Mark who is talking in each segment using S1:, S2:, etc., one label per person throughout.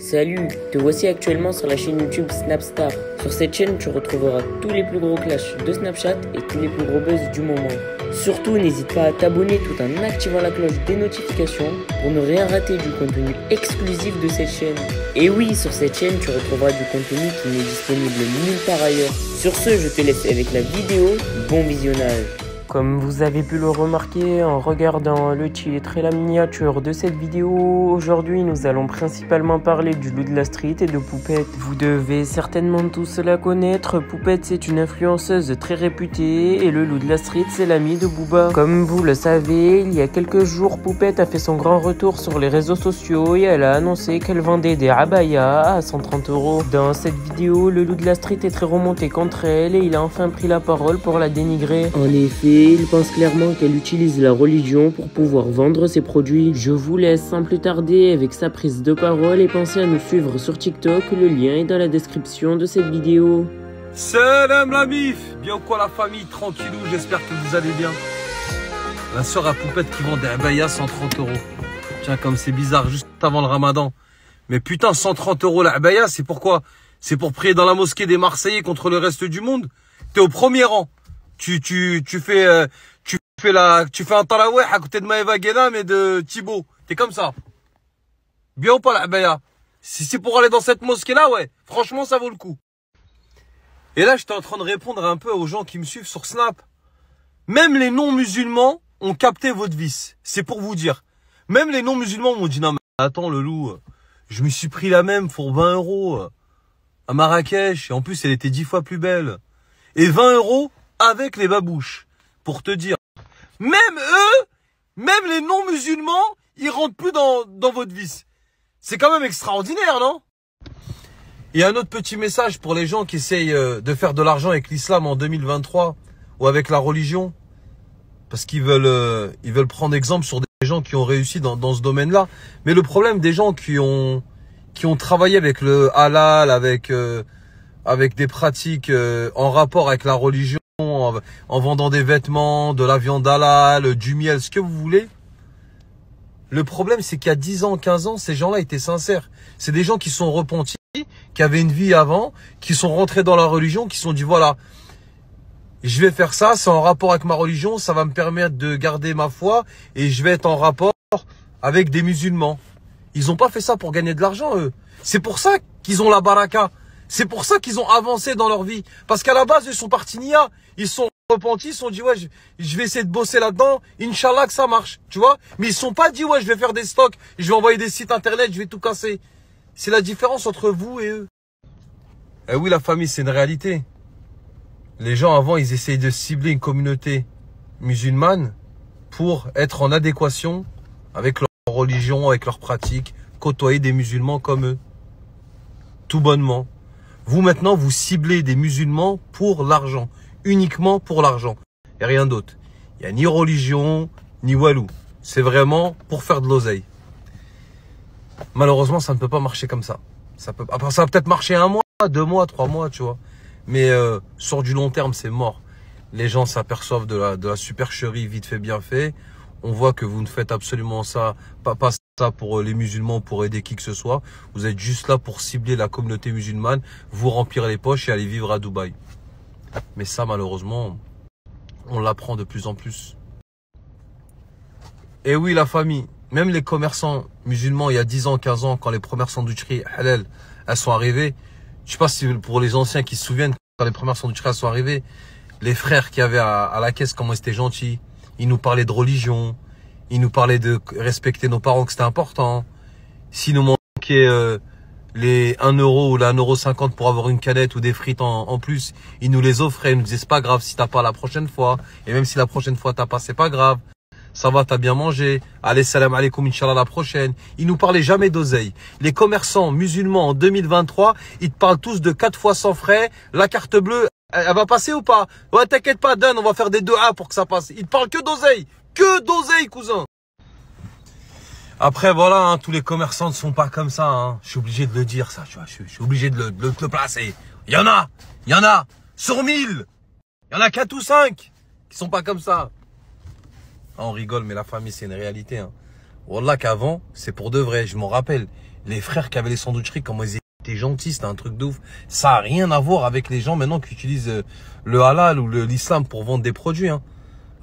S1: Salut, te voici actuellement sur la chaîne YouTube Snapstar. Sur cette chaîne, tu retrouveras tous les plus gros clashs de Snapchat et tous les plus gros buzz du moment. Surtout, n'hésite pas à t'abonner tout en activant la cloche des notifications pour ne rien rater du contenu exclusif de cette chaîne. Et oui, sur cette chaîne, tu retrouveras du contenu qui n'est disponible nulle part ailleurs. Sur ce, je te laisse avec la vidéo. Bon visionnage. Comme vous avez pu le remarquer en regardant le titre et la miniature de cette vidéo, aujourd'hui nous allons principalement parler du loup de la street et de Poupette. Vous devez certainement tous la connaître, Poupette c'est une influenceuse très réputée et le loup de la street c'est l'ami de Booba. Comme vous le savez, il y a quelques jours Poupette a fait son grand retour sur les réseaux sociaux et elle a annoncé qu'elle vendait des abayas à 130 €. Dans cette vidéo, le loup de la street est très remonté contre elle et il a enfin pris la parole pour la dénigrer. En effet, il pense clairement qu'elle utilise la religion pour pouvoir vendre ses produits. Je vous laisse sans plus tarder avec sa prise de parole et pensez à nous suivre sur TikTok, le lien est dans la description de cette vidéo.
S2: Salam la mif, bien quoi la famille, tranquillou, j'espère que vous allez bien. La sœur à Poupette qui vend des abayas 130 €. Tiens, comme c'est bizarre, juste avant le ramadan. Mais putain, 130 € la abaya, c'est pourquoi? C'est pour prier dans la mosquée des Marseillais contre le reste du monde? T'es au premier rang. Tu fais un tarawih à côté de Maëva Guénam et de Thibaut. T'es comme ça. Bien ou pas la abaya? Si c'est pour aller dans cette mosquée-là, ouais. Franchement, ça vaut le coup. Et là, j'étais en train de répondre un peu aux gens qui me suivent sur Snap. Même les non-musulmans ont capté votre vice. C'est pour vous dire. Même les non-musulmans m'ont dit, non, mais attends, le loup, je me suis pris la même pour 20 € à Marrakech. Et en plus, elle était 10 fois plus belle. Et 20 € avec les babouches. Pour te dire. Même eux, même les non-musulmans, ils rentrent plus dans votre vice. C'est quand même extraordinaire, non? Et un autre petit message pour les gens qui essayent de faire de l'argent avec l'islam en 2023 ou avec la religion. Parce qu'ils veulent prendre exemple sur des gens qui ont réussi dans ce domaine-là. Mais le problème des gens qui ont travaillé avec le halal, avec des pratiques en rapport avec la religion, en vendant des vêtements, de la viande halal, du miel, ce que vous voulez. Le problème, c'est qu'il y a 10 ans, 15 ans, ces gens-là étaient sincères. C'est des gens qui sont repentis, qui avaient une vie avant, qui sont rentrés dans la religion, qui se sont dit, voilà, je vais faire ça, c'est en rapport avec ma religion, ça va me permettre de garder ma foi et je vais être en rapport avec des musulmans. Ils n'ont pas fait ça pour gagner de l'argent, eux. C'est pour ça qu'ils ont la baraka. C'est pour ça qu'ils ont avancé dans leur vie. Parce qu'à la base, ils sont partis nia. Ils sont repentis, ils se sont dit, ouais, je vais essayer de bosser là-dedans. Inch'Allah que ça marche, tu vois. Mais ils ne sont pas dit, ouais, je vais faire des stocks, je vais envoyer des sites internet, je vais tout casser. C'est la différence entre vous et eux. Eh oui, la famille, c'est une réalité. Les gens, avant, ils essayent de cibler une communauté musulmane pour être en adéquation avec leur religion, avec leurs pratiques, côtoyer des musulmans comme eux. Tout bonnement. Vous, maintenant, vous ciblez des musulmans pour l'argent. Uniquement pour l'argent. Et rien d'autre. Il n'y a ni religion, ni walou. C'est vraiment pour faire de l'oseille. Malheureusement, ça ne peut pas marcher comme ça. Ça va peut-être marcher 1 mois, 2 mois, 3 mois, tu vois. Mais sur du long terme, c'est mort. Les gens s'aperçoivent de la supercherie vite fait, bien fait. On voit que vous ne faites absolument ça, pas ça pour les musulmans, pour aider qui que ce soit. Vous êtes juste là pour cibler la communauté musulmane, vous remplir les poches et aller vivre à Dubaï. Mais ça, malheureusement, on l'apprend de plus en plus. Et oui, la famille, même les commerçants musulmans, il y a 10 ans, 15 ans, quand les premières sandwicheries halal, elles sont arrivées. Je sais pas si pour les anciens qui se souviennent, quand les premières sandwicheries sont arrivées, les frères qui avaient à la caisse, comment ils étaient gentils. Ils nous parlaient de religion. Ils nous parlaient de respecter nos parents, que c'était important. S'il nous manquait les 1 € ou la 1,50 € pour avoir une canette ou des frites en plus, ils nous les offraient. Ils nous disaient, c'est pas grave si t'as pas la prochaine fois. Et même si la prochaine fois t'as pas, c'est pas grave. Ça va, t'as bien mangé. Allez, salam alaikum, Inch'Allah, la prochaine. Ils nous parlaient jamais d'oseille. Les commerçants musulmans en 2023, ils te parlent tous de 4 fois sans frais. La carte bleue, elle va passer ou pas? Ouais, t'inquiète pas, Dan, on va faire des 2A pour que ça passe. Ils te parlent que d'oseille. Que d'oseille, cousin. Après, voilà, hein, tous les commerçants ne sont pas comme ça. Hein. Je suis obligé de le dire, ça. Tu vois, je suis obligé de le placer. Il y en a. Sur 1000. Il y en a 4 ou 5 qui sont pas comme ça. Ah, on rigole, mais la famille, c'est une réalité. Hein. Wallah qu'avant, c'est pour de vrai, je m'en rappelle. les frères qui avaient les sandwicheries, comment ils étaient gentils, c'était un truc de ouf. Ça n'a rien à voir avec les gens maintenant qui utilisent le halal ou l'islam pour vendre des produits. Hein.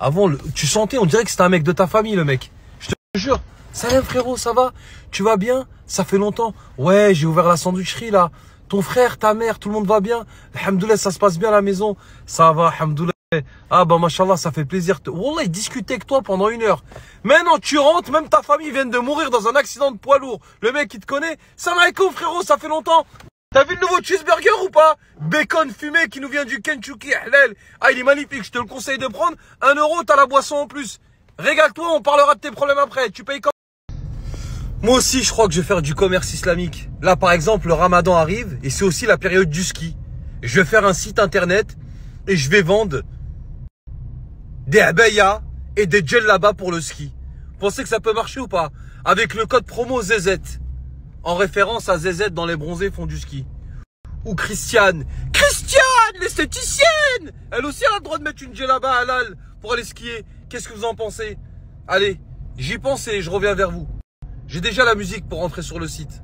S2: Avant, tu sentais, on dirait que c'était un mec de ta famille, le mec. Je te jure. Salam frérot, ça va? Tu vas bien? Ça fait longtemps. Ouais, j'ai ouvert la sandwicherie là. Ton frère, ta mère, tout le monde va bien? Alhamdoulilah, ça se passe bien à la maison? Ça va, alhamdoulilah. Ah bah machallah, ça fait plaisir. Wallah, il discutait avec toi pendant 1 heure. Maintenant, tu rentres, même ta famille vient de mourir dans un accident de poids lourd. Le mec, il te connaît. Salam alaikum frérot, ça fait longtemps. T'as vu le nouveau cheeseburger ou pas? Bacon fumé qui nous vient du Kentucky, halal. Ah, il est magnifique, je te le conseille de prendre. 1 euro, t'as la boisson en plus. Régale-toi, on parlera de tes problèmes après. Tu payes quand? Moi aussi, je crois que je vais faire du commerce islamique. Là, par exemple, le ramadan arrive et c'est aussi la période du ski. Je vais faire un site internet et je vais vendre des abayas et des djellabas pour le ski. Vous pensez que ça peut marcher ou pas? Avec le code promo ZZ. En référence à ZZ dans les bronzés font du ski. Ou Christiane. Christiane, l'esthéticienne! Elle aussi a le droit de mettre une djellaba halal pour aller skier. Qu'est-ce que vous en pensez? Allez, j'y pense et je reviens vers vous. J'ai déjà la musique pour rentrer sur le site.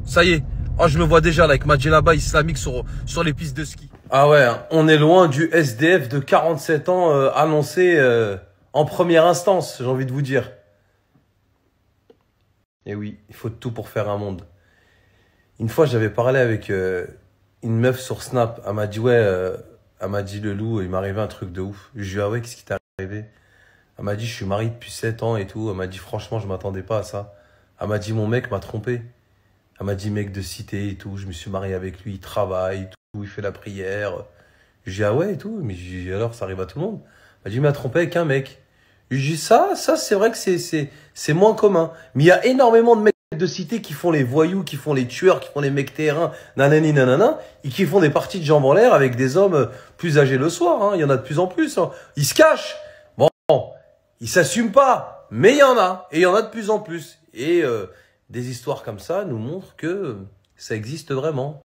S2: Ça y est. Oh, je me vois déjà là, avec ma djellaba islamique sur les pistes de ski. Ah ouais, hein, on est loin du SDF de 47 ans annoncé en première instance, j'ai envie de vous dire. Et oui, il faut tout pour faire un monde. Une fois, j'avais parlé avec une meuf sur Snap. Elle m'a dit, ouais, elle m'a dit, le loup, il m'est arrivé un truc de ouf. Je lui ai dit, ah ouais, qu'est-ce qui t'est arrivé? Elle m'a dit, je suis marié depuis 7 ans et tout. Elle m'a dit, franchement, je m'attendais pas à ça. Elle m'a dit, mon mec m'a trompé. Elle m'a dit, mec de cité et tout. Je me suis marié avec lui, il travaille et tout, il fait la prière. Je lui ai dit, ah ouais et tout. Mais j'ai dit, alors, ça arrive à tout le monde. Elle m'a dit, il m'a trompé avec un mec. Je lui ai dit, ça, c'est vrai que c'est moins commun. Mais il y a énormément de mecs de cité qui font les voyous, qui font les tueurs, qui font les mecs terrains, nanani nanana, et qui font des parties de jambes en l'air avec des hommes plus âgés le soir. Hein. Il y en a de plus en plus. Hein. Ils se cachent. Bon, ils s'assument pas. Mais il y en a. Et il y en a de plus en plus. Et des histoires comme ça nous montrent que ça existe vraiment.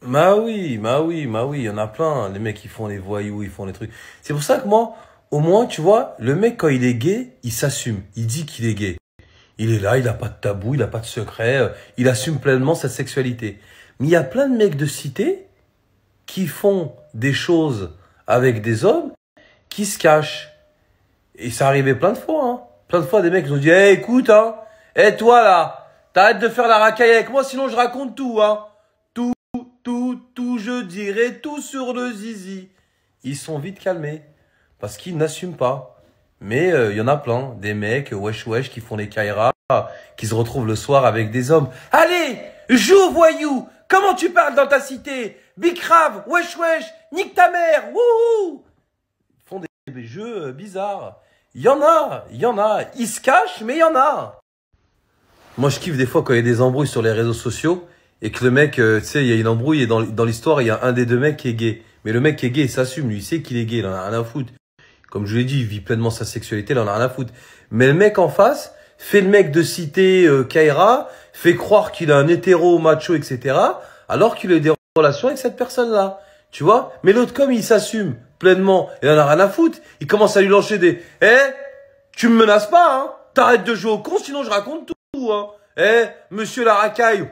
S2: Bah oui, il y en a plein. Les mecs, ils font les voyous, ils font les trucs. C'est pour ça que moi, au moins, tu vois, le mec, quand il est gay, il s'assume. Il dit qu'il est gay. Il est là, il n'a pas de tabou, il n'a pas de secret. Il assume pleinement sa sexualité. Mais il y a plein de mecs de cité qui font des choses avec des hommes qui se cachent. Et ça arrivait plein de fois. Hein. Plein de fois, des mecs qui ont dit, hey, écoute, hein, hey, toi là, t'arrêtes de faire la racaille avec moi, sinon je raconte tout. Hein. Tout, je dirai tout sur le zizi. Ils sont vite calmés. Parce qu'ils n'assument pas. Mais il y en a plein. Des mecs, wesh, qui font les kairas, qui se retrouvent le soir avec des hommes. Allez, joue au voyou. Comment tu parles dans ta cité? Bicrave, wesh, nique ta mère. Wouhou. Ils font des jeux bizarres. Il y en a. Ils se cachent, mais il y en a. Moi, je kiffe des fois quand il y a des embrouilles sur les réseaux sociaux et que le mec, tu sais, il y a une embrouille et dans l'histoire, il y a un des deux mecs qui est gay. Mais le mec qui est gay, il s'assume, lui, il sait qu'il est gay, il en a rien à foutre. Comme je l'ai dit, il vit pleinement sa sexualité, il en a rien à foutre. Mais le mec en face fait le mec de cité Kaira, fait croire qu'il a un hétéro, macho, etc. alors qu'il a des relations avec cette personne-là. Tu vois? Mais l'autre, comme il s'assume pleinement, il en a rien à foutre, il commence à lui lancer des « Eh, tu me menaces pas, hein? T'arrêtes de jouer au con, sinon je raconte tout, hein? Eh, monsieur la racaille,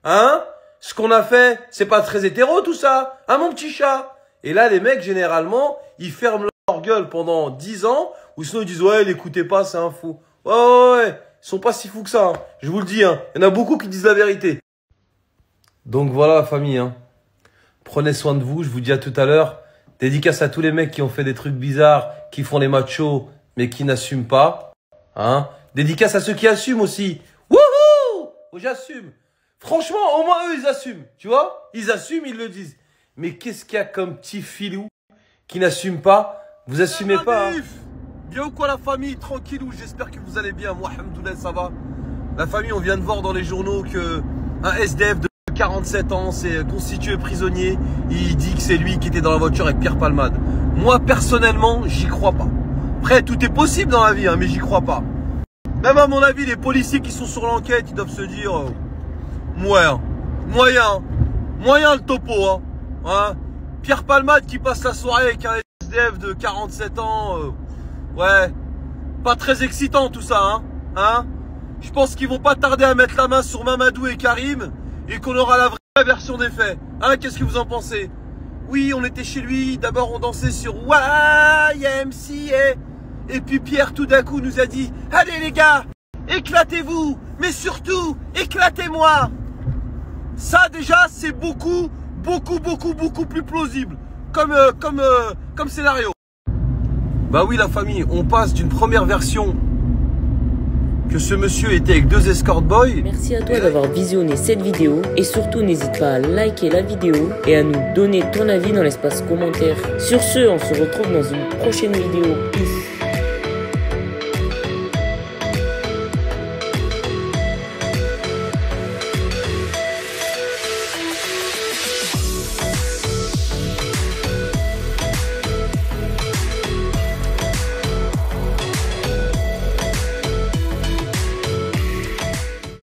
S2: hein? Ce qu'on a fait, c'est pas très hétéro tout ça, hein mon petit chat? » Et là, les mecs, généralement, ils ferment leur gueule pendant 10 ans, ou sinon ils disent « Ouais, l'écoutez pas, c'est un fou. » Ouais, ils sont pas si fous que ça, hein. Je vous le dis, hein. Il y en a beaucoup qui disent la vérité. Donc voilà la famille, hein. Prenez soin de vous, je vous dis à tout à l'heure. Dédicace à tous les mecs qui ont fait des trucs bizarres, qui font les machos, mais qui n'assument pas. Hein. Dédicace à ceux qui assument aussi. Wouhou! Oh, j'assume. Franchement, au moins eux, ils assument. Tu vois? Ils assument, ils le disent. Mais qu'est-ce qu'il y a comme petit filou qui n'assume pas? Vous assumez pas, hein. Bien ou quoi la famille? Tranquillou, j'espère que vous allez bien. Moi, alhamdoulilah, ça va. La famille, on vient de voir dans les journaux que un SDF de 47 ans s'est constitué prisonnier. Il dit que c'est lui qui était dans la voiture avec Pierre Palmade. Moi, personnellement, j'y crois pas. Après, tout est possible dans la vie, hein, mais j'y crois pas. Même à mon avis, les policiers qui sont sur l'enquête, ils doivent se dire moyen le topo, hein. Hein. Pierre Palmade qui passe la soirée avec un SDF de 47 ans, ouais, pas très excitant tout ça, hein. Je pense qu'ils vont pas tarder à mettre la main sur Mamadou et Karim et qu'on aura la vraie version des faits. Hein, qu'est-ce que vous en pensez? Oui, on était chez lui, d'abord on dansait sur YMCA. Et puis Pierre tout d'un coup nous a dit « Allez les gars, éclatez-vous, mais surtout, éclatez-moi » Ça déjà, c'est beaucoup plus plausible comme scénario. Bah oui la famille, on passe d'une première version que ce monsieur était avec 2 escort boys.
S1: Merci à toi d'avoir visionné cette vidéo et surtout n'hésite pas à liker la vidéo et à nous donner ton avis dans l'espace commentaire. Sur ce, on se retrouve dans une prochaine vidéo. Peace.